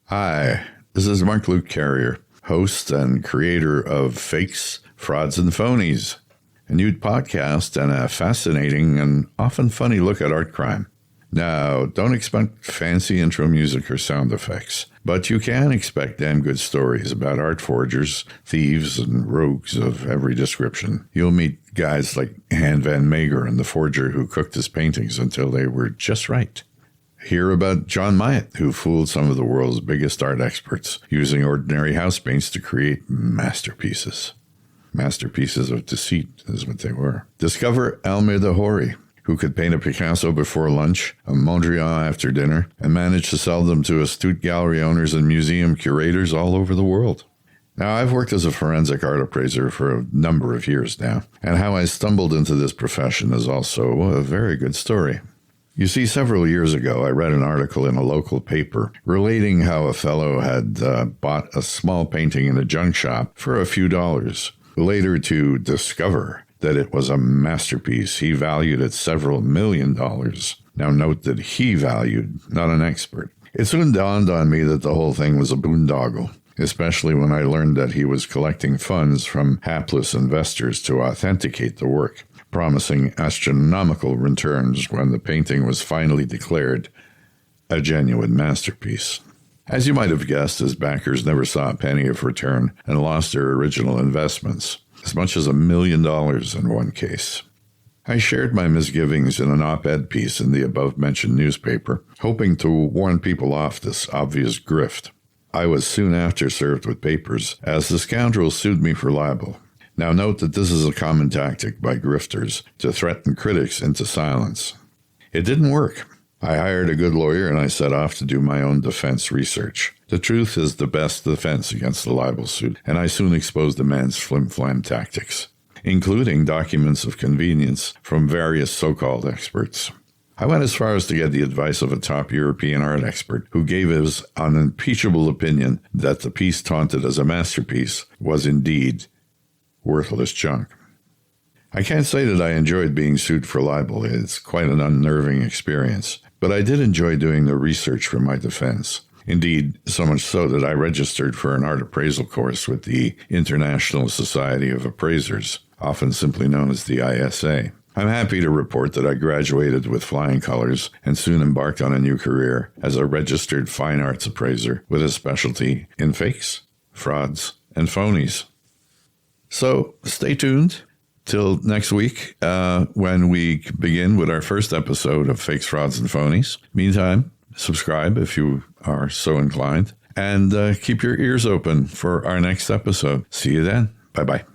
Hi, this is Marc Luc Carrier, host and creator of Fakes, Frauds, and Phonies, a new podcast and a fascinating and often funny look at art crime. Now, don't expect fancy intro music or sound effects, but you can expect damn good stories about art forgers, thieves, and rogues of every description. You'll meet guys like Han van Meegeren and the forger who cooked his paintings until they were just right. Hear about John Myatt, who fooled some of the world's biggest art experts, using ordinary house paints to create masterpieces. Masterpieces of deceit is what they were. Discover Almeida Hori, who could paint a Picasso before lunch, a Mondrian after dinner, and managed to sell them to astute gallery owners and museum curators all over the world. Now, I've worked as a forensic art appraiser for a number of years now, and how I stumbled into this profession is also a very good story. You see, several years ago, I read an article in a local paper relating how a fellow had bought a small painting in a junk shop for a few dollars, later to discover that it was a masterpiece he valued at several $1 million. Now note that he valued, not an expert. It soon dawned on me that the whole thing was a boondoggle, especially when I learned that he was collecting funds from hapless investors to authenticate the work, promising astronomical returns when the painting was finally declared a genuine masterpiece. As you might have guessed, his backers never saw a penny of return and lost their original investments, as much as $1 million in one case. I shared my misgivings in an op-ed piece in the above-mentioned newspaper, hoping to warn people off this obvious grift. I was soon after served with papers, as the scoundrel sued me for libel. Now note that this is a common tactic by grifters to threaten critics into silence. It didn't work. I hired a good lawyer and I set off to do my own defense research. The truth is the best defense against the libel suit, and I soon exposed the man's flim-flam tactics, including documents of convenience from various so-called experts. I went as far as to get the advice of a top European art expert who gave his unimpeachable opinion that the piece taunted as a masterpiece was indeed worthless junk. I can't say that I enjoyed being sued for libel. It's quite an unnerving experience, but I did enjoy doing the research for my defense. Indeed, so much so that I registered for an art appraisal course with the International Society of Appraisers, often simply known as the ISA. I'm happy to report that I graduated with flying colors and soon embarked on a new career as a registered fine arts appraiser with a specialty in fakes, frauds, and phonies. So stay tuned till next week when we begin with our first episode of Fakes, Frauds, and Phonies. Meantime, subscribe if you are so inclined, and keep your ears open for our next episode. See you then. Bye-bye.